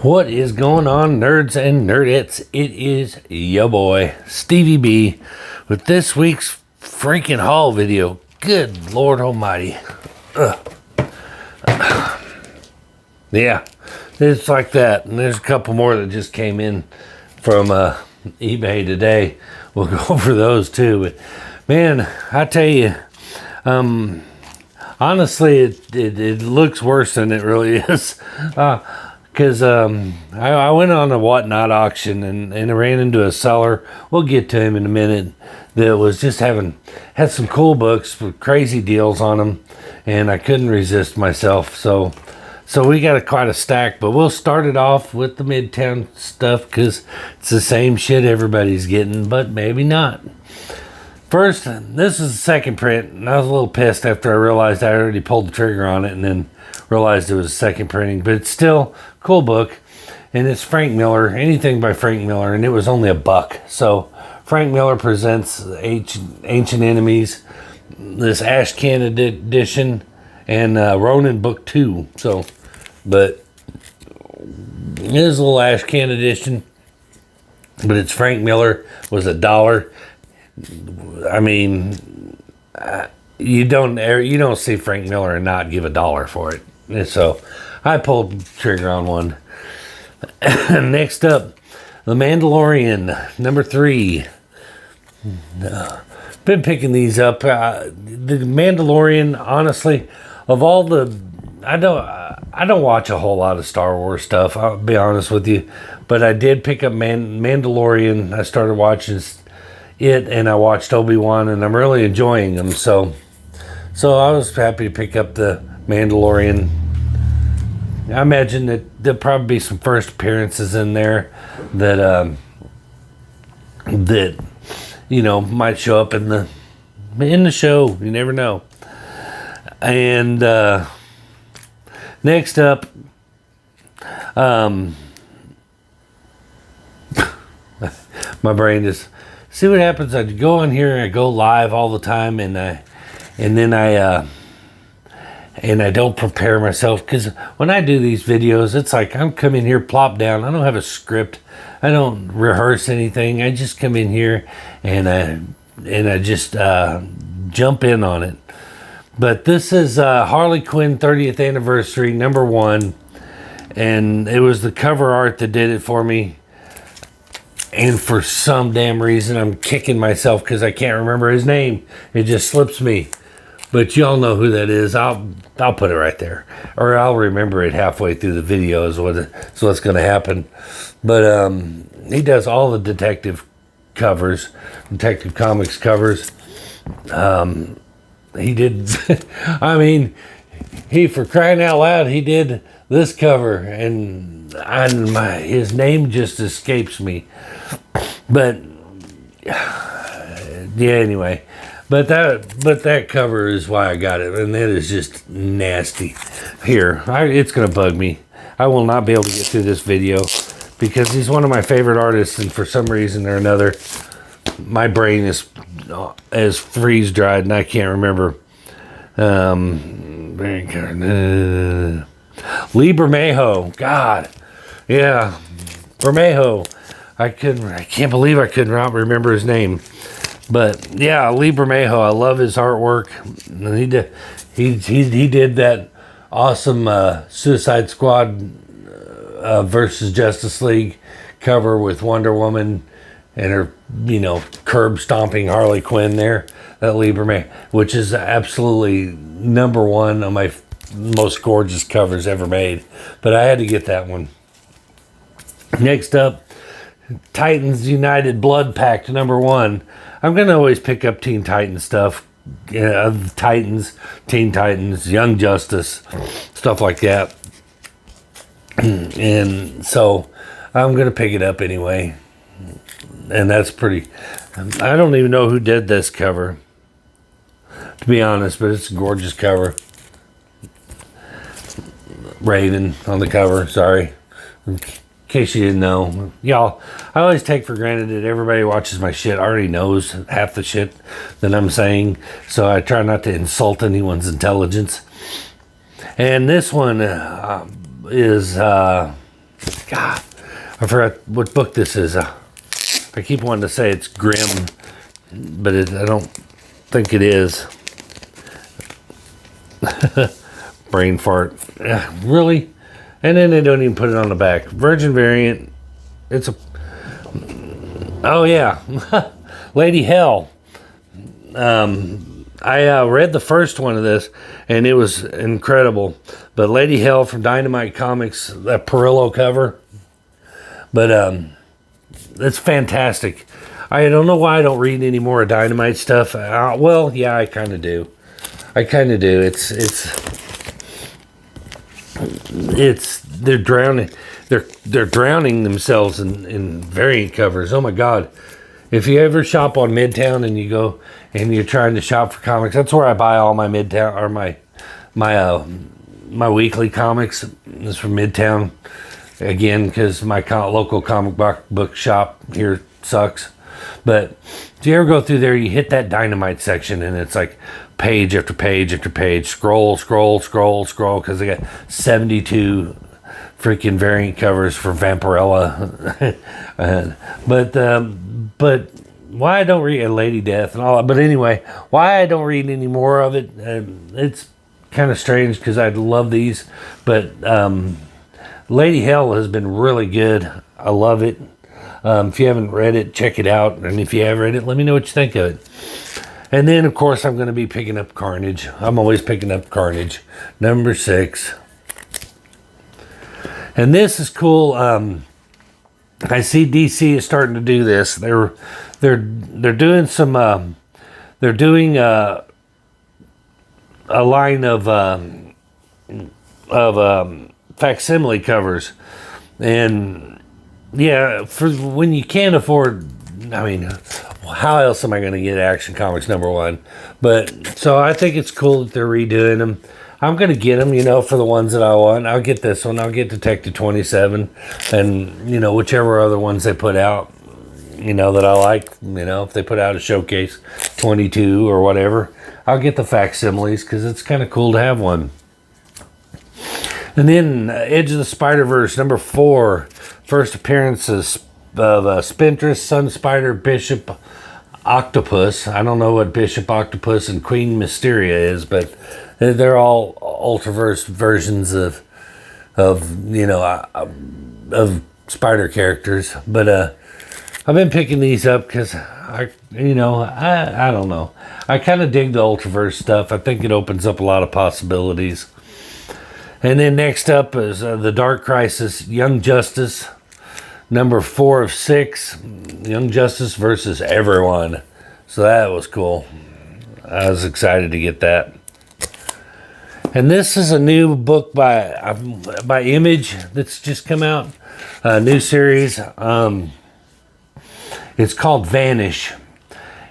What is going on, nerds and nerdettes? It is yo boy, Stevie B, with this week's freaking haul video. Good Lord Almighty. Yeah, it's like that. And there's a couple more that just came in from eBay today. We'll go over those too. But man, I tell you, honestly, it looks worse than it really is. Because I went on a whatnot auction and I ran into a seller. We'll get to him in a minute. That was just had some cool books with crazy deals on them, and I couldn't resist myself. So we got quite a stack. But we'll start it off with the Midtown stuff because it's the same shit everybody's getting, but maybe not. First, this is the second print, and I was a little pissed after I realized I already pulled the trigger on it, and then realized it was a second printing. But it's still a cool book, and it's Frank Miller, anything by Frank Miller, and it was only $1. So Frank Miller presents Ancient Enemies, this Ash Can edition, and Ronin Book 2. So, but it is a little Ash Can edition, but it's Frank Miller, was $1. I mean, you don't see Frank Miller and not give $1 for it. And so I pulled the trigger on one. Next up, The Mandalorian, number 3. Been picking these up. The Mandalorian, honestly, of all the, I don't watch a whole lot of Star Wars stuff, I'll be honest with you, but I did pick up Mandalorian. I started watching it, and I watched Obi-Wan, and I'm really enjoying them. So I was happy to pick up the Mandalorian. I imagine that there'll probably be some first appearances in there that might show up in the show. You never know. And next up, my brain is. See what happens? I go on here and I go live all the time, and then I don't prepare myself, because when I do these videos, it's like I'm coming here, plop down. I don't have a script. I don't rehearse anything. I just come in here and I just jump in on it. But this is Harley Quinn 30th anniversary, number 1, and it was the cover art that did it for me. And for some damn reason, I'm kicking myself because I can't remember his name. It just slips me. But y'all know who that is. I'll put it right there, or I'll remember it halfway through the video. Is what's going to happen. But he does all the Detective Comics covers. He did. I mean, for crying out loud, he did this cover, and his name just escapes me. But yeah, anyway, but that cover is why I got it, and that is just nasty. It's gonna bug me. I will not be able to get through this video because he's one of my favorite artists, and for some reason or another, my brain is freeze dried, and I can't remember. Lee Bermejo, God, yeah, Bermejo. I can't believe I could not remember his name, but yeah, Lee Bermejo. I love his artwork. He did that awesome Suicide Squad versus Justice League cover with Wonder Woman and her, curb stomping Harley Quinn there. That Lee Bermejo, which is absolutely number 1 on my most gorgeous covers ever made. But I had to get that one. Next up, Titans United Blood Pact, number 1. I'm going to always pick up Teen Titans stuff. Titans, Teen Titans, Young Justice, stuff like that. And so I'm going to pick it up anyway. And that's pretty. I don't even know who did this cover, to be honest, but it's a gorgeous cover. Raven on the cover, sorry. In case you didn't know. Y'all, I always take for granted that everybody watches my shit already knows half the shit that I'm saying, so I try not to insult anyone's intelligence. And this one is God, I forgot what book this is. I keep wanting to say it's Grimm, but I don't think it is. Brain fart. Really? And then they don't even put it on the back. Virgin variant. It's a... Oh, yeah. Lady Hell. I read the first one of this, and it was incredible. But Lady Hell from Dynamite Comics, that Perillo cover. But it's fantastic. I don't know why I don't read any more of Dynamite stuff. Well, yeah, I kind of do. They're drowning. They're drowning themselves in variant covers. Oh my God! If you ever shop on Midtown and you go and you're trying to shop for comics, that's where I buy all my Midtown or my weekly comics. Is from Midtown again because my local comic book shop here sucks. But if you ever go through there, you hit that Dynamite section and it's like page after page after page, scroll, because they got 72 freaking variant covers for Vampirella. But why I don't read Lady Death and all that. But anyway, why I don't read any more of it, it's kind of strange because I love these. But Lady Hell has been really good. I love it. If you haven't read it, check it out. And if you have read it, let me know what you think of it. And then, of course, I'm going to be picking up Carnage. I'm always picking up Carnage. Number 6. And this is cool. I see DC is starting to do this. They're doing some. They're doing a line of facsimile covers, and yeah, for when you can't afford. I mean, how else am I going to get Action Comics #1? But so I think it's cool that they're redoing them. I'm going to get them, for the ones that I want. I'll get this one. I'll get Detective 27 and, whichever other ones they put out, that I like. If they put out a Showcase 22 or whatever, I'll get the facsimiles because it's kind of cool to have one. And then Edge of the Spider-Verse, #4, first appearances of Spintress, Sun Spider, Bishop Octopus. I don't know what Bishop Octopus and Queen Mysteria is, but they're all Ultraverse versions of Spider characters. But I've been picking these up because I don't know. I kind of dig the Ultraverse stuff. I think it opens up a lot of possibilities. And then next up is the Dark Crisis, Young Justice, #4 of 6, Young Justice versus everyone. So that was cool. I was excited to get that. And this is a new book by Image that's just come out, a new series. It's called Vanish.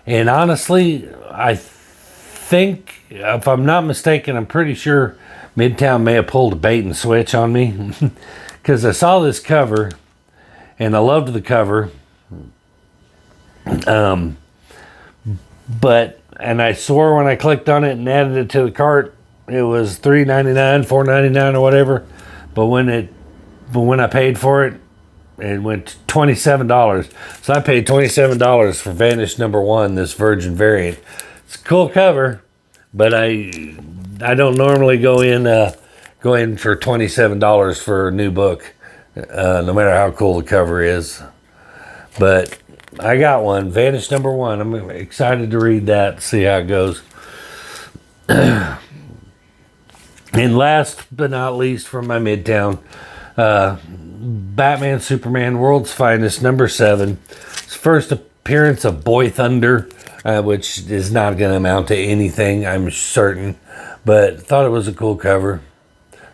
And honestly, I think, if I'm not mistaken, I'm pretty sure Midtown may have pulled a bait and switch on me because I saw this cover and I loved the cover. And I swore when I clicked on it and added it to the cart, it was $3.99, $4.99 or whatever. But when I paid for it, it went $27. So I paid $27 for Vanish #1, this Virgin variant. It's a cool cover, but I don't normally go in for $27 for a new book, no matter how cool the cover is. But I got one, Vanish #1. I'm excited to read that, see how it goes. And last but not least, from my Midtown, Batman Superman World's Finest #7. It's first appearance of Boy Thunder, which is not going to amount to anything, I'm certain. But thought it was a cool cover,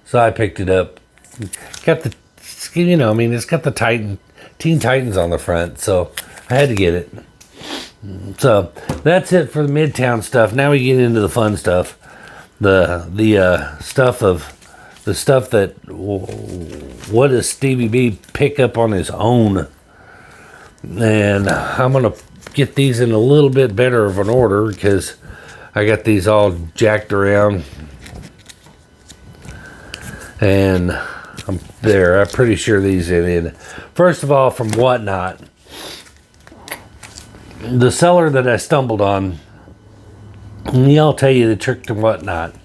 so I picked it up. Got the, it's got the Teen Titans on the front, so I had to get it. So that's it for the Midtown stuff. Now we get into the fun stuff, the stuff that what does Stevie B pick up on his own? And I'm gonna get these in a little bit better of an order because I got these all jacked around. And I'm pretty sure these are in. First of all, from Whatnot, the seller that I stumbled on, I'll tell you the trick to Whatnot.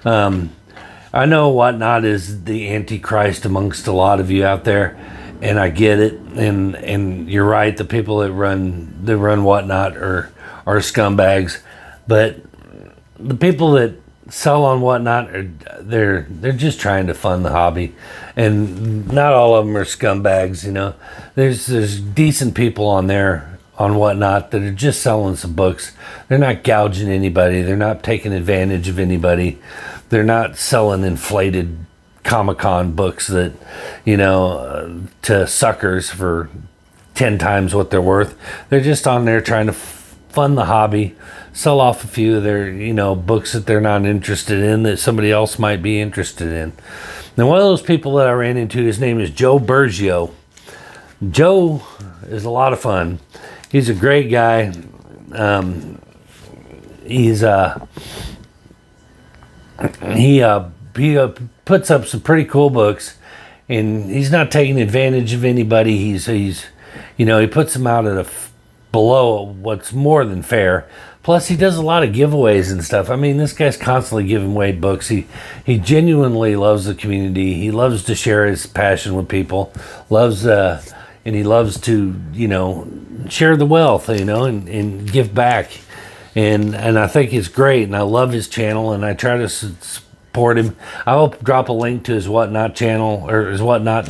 I know Whatnot is the Antichrist amongst a lot of you out there, and I get it. And you're right. The people that run Whatnot are scumbags, but the people that sell on Whatnot they're just trying to fund the hobby, and not all of them are scumbags. You know, there's decent people on there on Whatnot that are just selling some books. They're not gouging anybody. They're not taking advantage of anybody. They're not selling inflated Comic-Con books that, to suckers for 10 times what they're worth. They're just on there trying to fund the hobby, sell off a few of their, books that they're not interested in that somebody else might be interested in. Now, one of those people that I ran into, his name is Joe Burgio. Joe is a lot of fun. He's a great guy. He puts up some pretty cool books, and he's not taking advantage of anybody. He puts them out at below what's more than fair. Plus, he does a lot of giveaways and stuff. I mean, this guy's constantly giving away books. He genuinely loves the community. He loves to share his passion with people. And he loves to, share the wealth, and give back. And I think it's great, and I love his channel, and I try to support him. I will drop a link to his Whatnot channel, or his Whatnot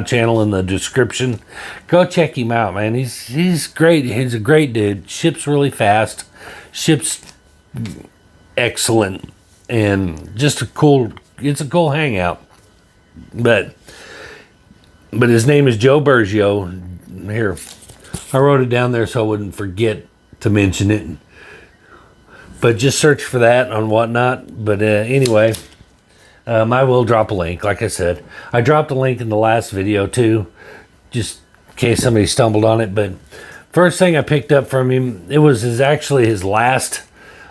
channel in the description. Go check him out, man. He's great. He's a great dude. Ships really fast. Ships excellent. And just it's a cool hangout. But his name is Joe Burgio. Here, I wrote it down there so I wouldn't forget to mention it. But just search for that on Whatnot. But anyway, I will drop a link. Like I said, I dropped a link in the last video too, just in case somebody stumbled on it. But first thing I picked up from him, it was actually his last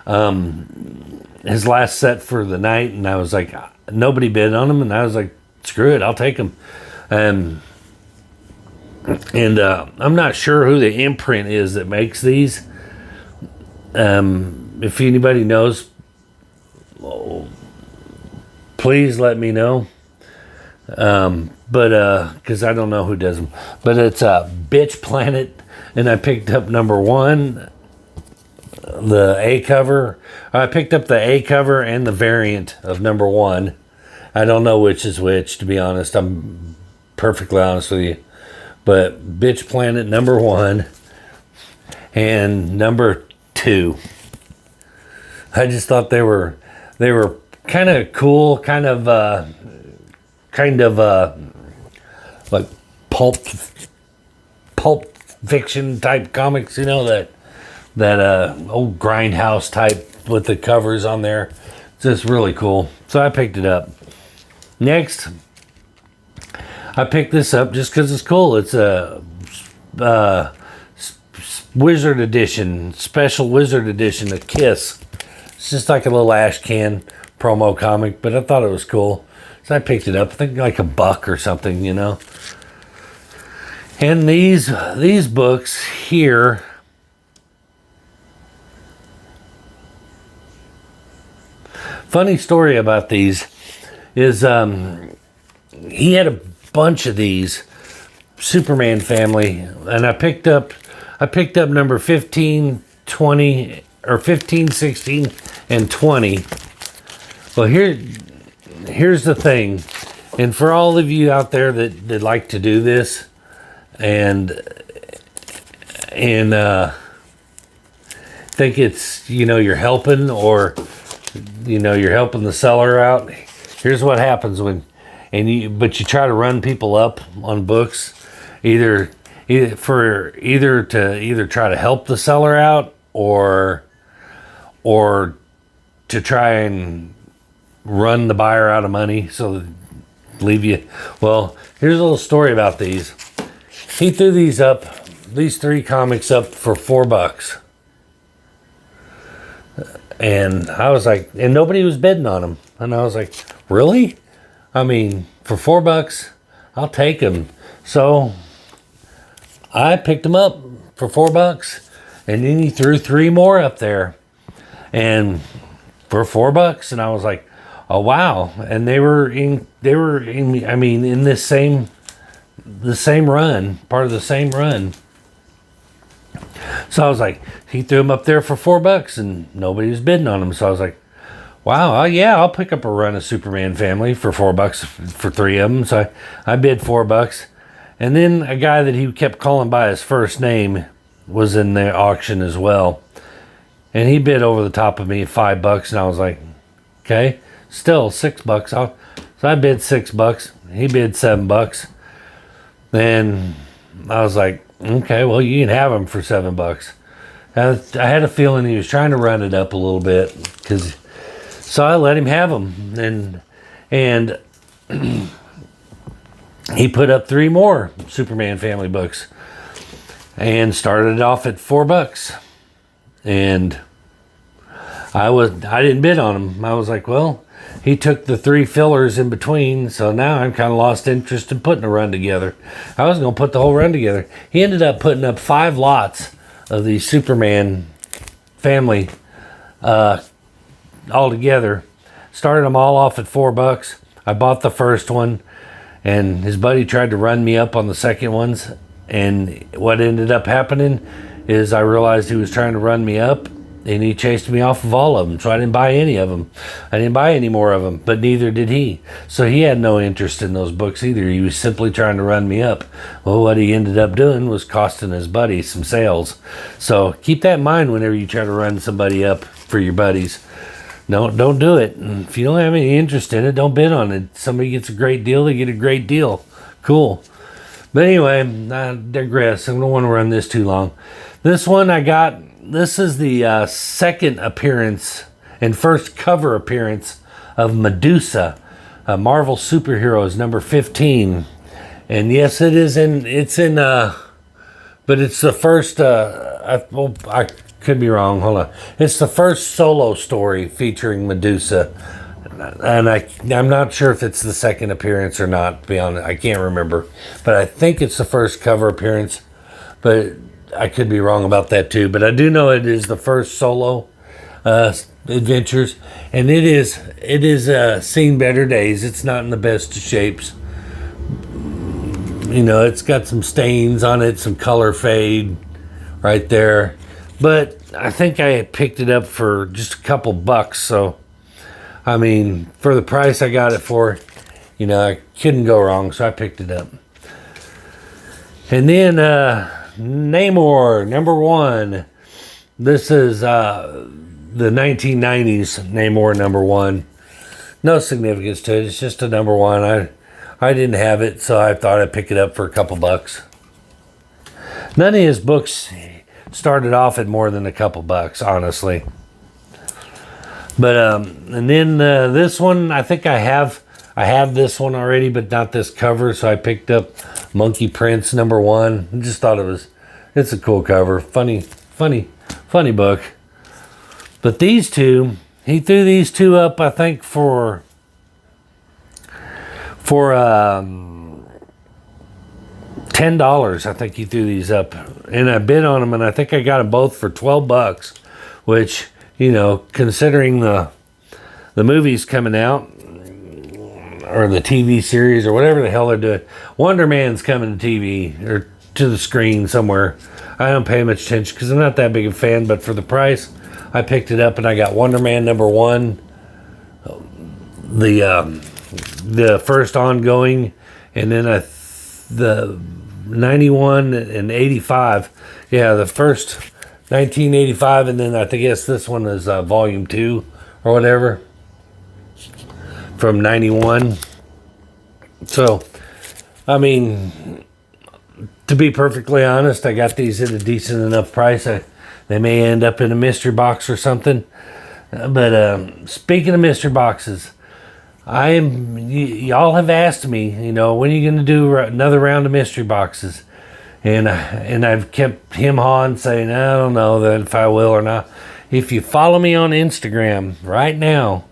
set for the night, and I was like, nobody bid on him, and I was like, screw it, I'll take him. And I'm not sure who the imprint is that makes these. If anybody knows, please let me know. Because I don't know who does them. But it's Bitch Planet, and I picked up number 1, the A cover. I picked up the A cover and the variant of number 1. I don't know which is which, to be honest. I'm perfectly honest with you. But Bitch Planet number 1 and number 2. I just thought they were kind of cool, kind of like pulp fiction type comics, that old grindhouse type with the covers on there. It's just really cool. So I picked it up. Next, I picked this up just because it's cool. It's a Wizard Edition, special Wizard Edition of Kiss. It's just like a little ash can promo comic, but I thought it was cool. So I picked it up. I think like $1 or something, And these books here, funny story about these is he had a bunch of these Superman family, and I picked up number 15, 20, or 15, 16, and 20. Well, here's the thing, and for all of you out there that like to do this, and think it's you're helping, or you're helping the seller out. Here's what happens but you try to run people up on books, either to try to help the seller out, or to try and run the buyer out of money, so leave you. Well, here's a little story about these. He threw these 3 comics up for $4. And I was like, and nobody was bidding on them. And I was like, really? I mean, for $4, I'll take them. So I picked them up for $4, and then he threw 3 more up there, and for $4, and I was like, oh wow! And they were in. I mean, in the same run, part of the same run. So I was like, he threw them up there for $4, and nobody was bidding on them. So I was like, wow, yeah, I'll pick up a run of Superman Family for $4 for 3 of them. So I bid $4. And then a guy that he kept calling by his first name was in the auction as well. And he bid over the top of me $5. And I was like, okay, still $6. So I bid $6. He bid $7. Then I was like, okay, well, you can have them for $7. I had a feeling he was trying to run it up a little bit, so I let him have them, and he put up 3 more Superman Family books, and started off at $4, and I didn't bid on him. I was like, well, he took the 3 fillers in between, so now I'm kind of lost interest in putting a run together. I was going to put the whole run together. He ended up putting up 5 lots of the Superman Family all together. Started them all off at $4. I bought the first one, and his buddy tried to run me up on the second ones, and what ended up happening is I realized he was trying to run me up, and he chased me off of all of them. So I didn't buy any of them. I didn't buy any more of them, but neither did he. So he had no interest in those books either. He was simply trying to run me up. Well, what he ended up doing was costing his buddy some sales. So keep that in mind whenever you try to run somebody up for your buddies. No, don't do it. And if you don't have any interest in it, don't bid on it. Somebody gets a great deal, they get a great deal. Cool. But anyway, I digress. I don't want to run this too long. This one I got. This is the second appearance and first cover appearance of Medusa, Marvel Superheroes number 15. And yes, it's in, but it's the first, I could be wrong, hold on. It's the first solo story featuring Medusa. And I'm not sure if it's the second appearance or not, to be honest. I can't remember. But I think it's the first cover appearance. But I could be wrong about that too, but I do know it is the first solo adventures, and it is seen better days. It's not in the best of shapes. You know, it's got some stains on it, some color fade right there, but I think I picked it up for just a couple bucks. So, I mean, for the price I got it for, you know, I couldn't go wrong. So I picked it up, and then Namor number 1. This is the 1990s Namor number 1. No significance to it. It's just a number 1. I didn't have it, so I thought I'd pick it up for a couple bucks. None of his books started off at more than a couple bucks, honestly. But and then this one, I think I have this one already, but not this cover. So I picked up Monkey Prince number 1. I just thought it's a cool cover. Funny book. But these two, he threw these two up, I think, for $10. I think he threw these up. And I bid on them, and I think I got them both for $12, which, you know, considering the movies coming out, or the TV series, or whatever the hell they're doing. Wonder Man's coming to TV, or to the screen somewhere. I don't pay much attention because I'm not that big a fan, but for the price, I picked it up, and I got Wonder Man number 1, the first ongoing, and then the 91 and 85. Yeah, the first 1985, and then I guess this one is volume 2 or whatever from 91. So, I mean, to be perfectly honest, I got these at a decent enough price. They may end up in a mystery box or something. But speaking of mystery boxes, y'all have asked me, you know, when are you going to do another round of mystery boxes? And I've kept him on saying, I don't know that if I will or not. If you follow me on Instagram right now,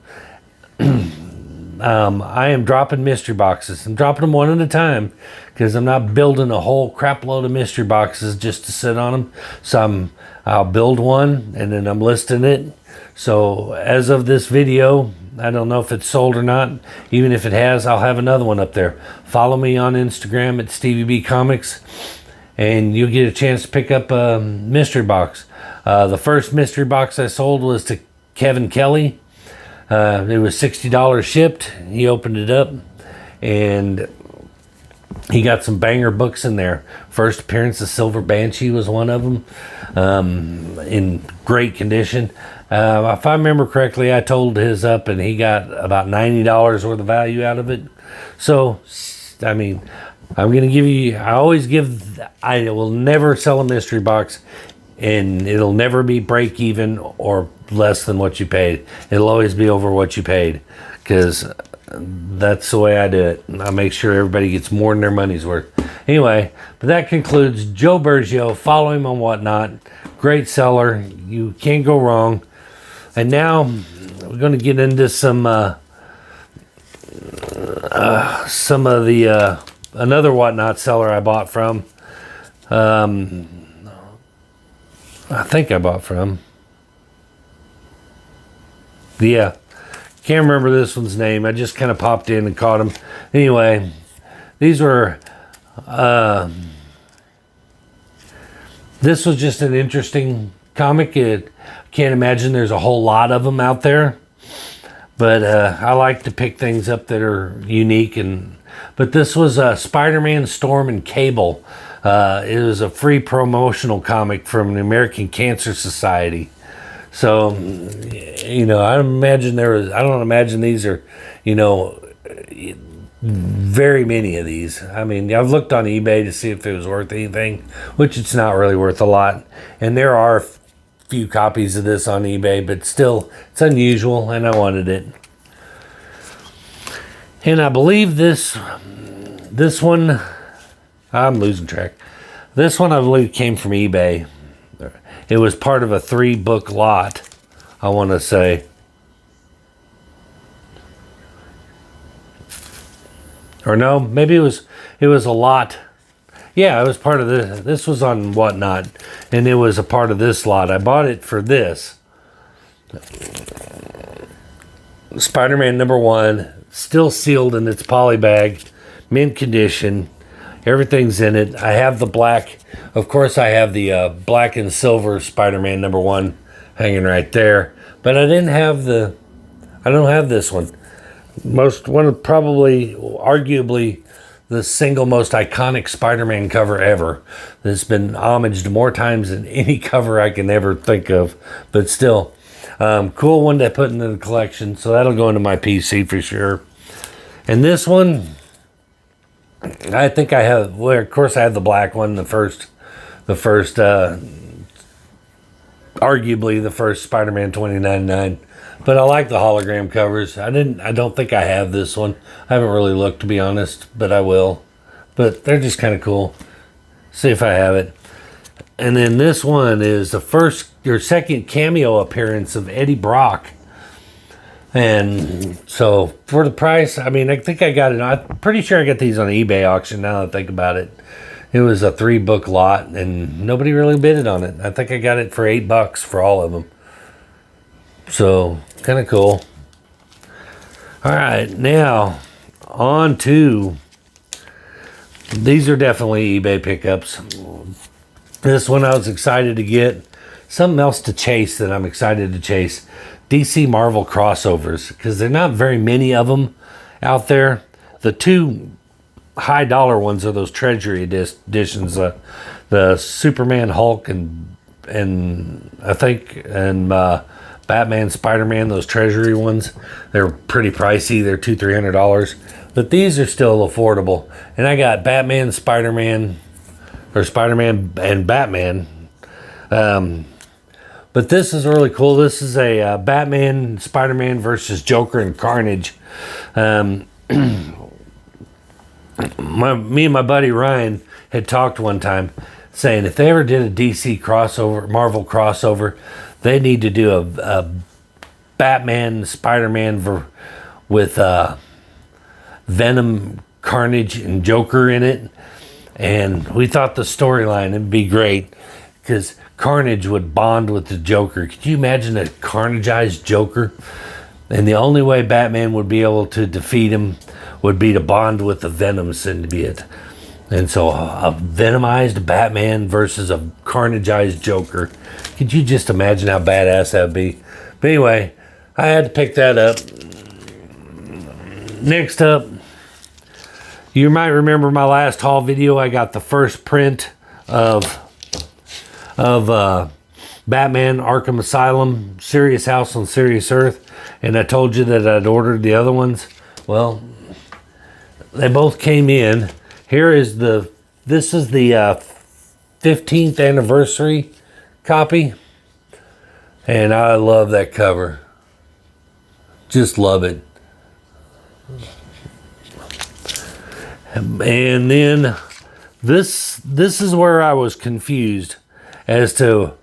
I am dropping mystery boxes. I'm dropping them one at a time because I'm not building a whole crap load of mystery boxes just to sit on them. So I'll build one and then I'm listing it. So as of this video, I don't know if it's sold or not. Even if it has, I'll have another one up there. Follow me on Instagram at Stevie B Comics, and you'll get a chance to pick up a mystery box. The first mystery box I sold was to Kevin Kelly. It was $60 shipped. He opened it up, and he got some banger books in there. First appearance of Silver Banshee was one of them, in great condition. If I remember correctly, I totaled his up, and he got about $90 worth of value out of it. So, I mean, I'm going to give you, I will never sell a mystery box, and it'll never be break even or less than what you paid. It'll always be over what you paid, because that's the way I do it. I make sure everybody gets more than their money's worth. Anyway, but that concludes Joe Burgio. Follow him on Whatnot. Great seller. You can't go wrong. And now we're going to get into some of the another Whatnot seller I bought from. I think I bought from. Yeah. Can't remember this one's name. I just kind of popped in and caught him. Anyway, these were... this was just an interesting comic. Can't imagine there's a whole lot of them out there. But I like to pick things up that are unique. But this was Spider-Man, Storm, and Cable. It was a free promotional comic from the American Cancer Society. So, you know, I don't imagine these are, you know, very many of these. I mean, I've looked on eBay to see if it was worth anything, which it's not really worth a lot. And there are a few copies of this on eBay, but still, it's unusual, and I wanted it. And I believe this one, I'm losing track. This one, I believe, came from eBay. It was part of a 3-book lot, I want to say. Or no, maybe it was a lot. Yeah, it was part of this. This was on Whatnot, and it was a part of this lot. I bought it for this. Spider-Man #1, still sealed in its poly bag, mint condition. Everything's in it. I have the black. Of course, I have the black and silver Spider-Man #1 hanging right there. But I don't have this one. Arguably the single most iconic Spider-Man cover ever. That's been homaged more times than any cover I can ever think of. But still, cool one to put into the collection. So that'll go into my PC for sure. And this one, I think I have. Well, of course, I have the black one. Arguably the first Spider-Man 2099. But I like the hologram covers. I don't think I have this one. I haven't really looked, to be honest, but I will. But they're just kind of cool. See if I have it. And then this one is the first or second cameo appearance of Eddie Brock. And so for the price, I mean, I think I got it. I'm pretty sure I got these on an eBay auction now that I think about it. It was a 3-book lot and nobody really bidded on it. I think I got it for $8 for all of them. So kind of cool. All right, now on to, these are definitely eBay pickups. This one I was excited to get. Something else to chase that I'm excited to chase. DC Marvel crossovers, because there are not very many of them out there. The two high dollar ones are those treasury editions, the Superman, Hulk, and Batman, Spider-Man, those treasury ones. They're pretty pricey. They're $200-$300, but these are still affordable. And I got Batman, Spider-Man, or Spider-Man and Batman. But this is really cool. This is a Batman, Spider-Man versus Joker and Carnage. Me and my buddy Ryan had talked one time saying if they ever did a DC crossover, Marvel crossover, they need to do a Batman, Spider-Man with Venom, Carnage, and Joker in it. And we thought the storyline would be great because Carnage would bond with the Joker. Could you imagine a Carnageized Joker? And the only way Batman would be able to defeat him would be to bond with the Venom symbiote. And so a Venomized Batman versus a Carnageized Joker. Could you just imagine how badass that would be? But anyway, I had to pick that up. Next up, you might remember my last haul video. I got the first print of Batman Arkham Asylum, Serious House on Serious Earth, and I told you that I'd ordered the other ones. Well, they both came in. This is the 15th anniversary copy, and I love that cover. Just love it. And then this is where I was confused as to,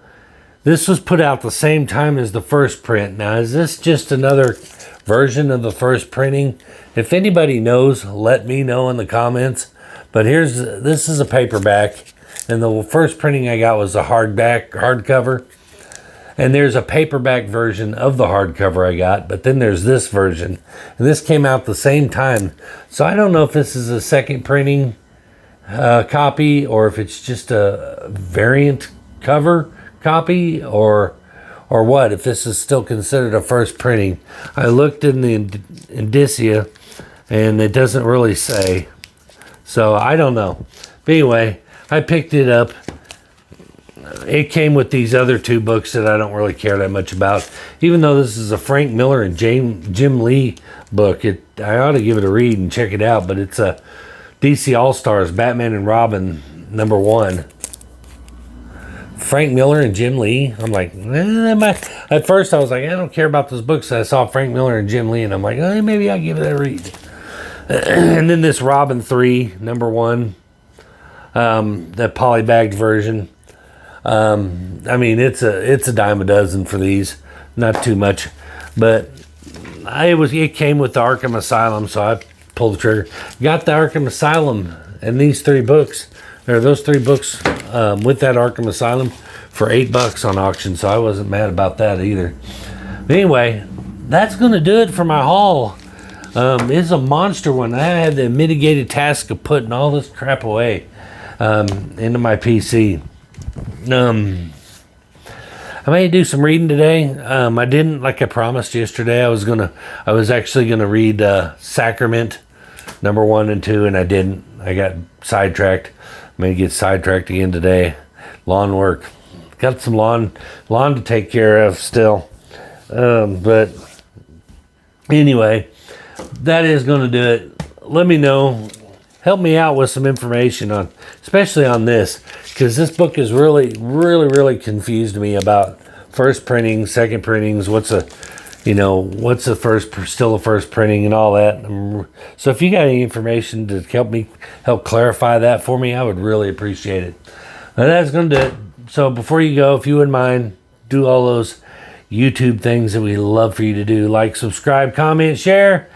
this was put out the same time as the first print. Now, is this just another version of the first printing? If anybody knows, let me know in the comments. But this is a paperback, and the first printing I got was a hardcover. And there's a paperback version of the hardcover I got, but then there's this version. And this came out the same time. So I don't know if this is a second printing copy or if it's just a variant cover copy or what, if this is still considered a first printing. I looked in the indicia and it doesn't really say. So I don't know. But anyway, I picked it up. It came with these other two books that I don't really care that much about. Even though this is a Frank Miller and Jim Lee book, I ought to give it a read and check it out. But it's a DC All-Stars, Batman and Robin, #1. Frank Miller and Jim Lee. I'm like, at first I was like, I don't care about those books. I saw Frank Miller and Jim Lee, and I'm like, maybe I'll give it a read. And then this Robin 3, #1, that polybagged version. I mean, it's a dime a dozen for these, not too much, but it came with the Arkham Asylum, so I pulled the trigger. Got the Arkham Asylum and those 3 books with that Arkham Asylum for $8 on auction, so I wasn't mad about that either. But anyway, that's gonna do it for my haul. It's a monster one. I had the mitigated task of putting all this crap away into my PC. I may do some reading today. I didn't, like I promised yesterday. I was actually gonna read Sacrament #1 and 2, and I didn't. I got sidetracked. May get sidetracked again today. Lawn work. Got some lawn to take care of still. But anyway, that is gonna do it. Let me know. Help me out with some information especially on this, because this book has really, really, really confused me about first printing, second printings, what's a still a first printing and all that. So if you got any information to help clarify that for me, I would really appreciate it. And that's going to do it. So before you go, if you wouldn't mind, do all those YouTube things that we love for you to do. Like, subscribe, comment, share.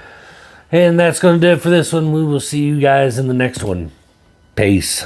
And that's going to do it for this one. We will see you guys in the next one. Peace.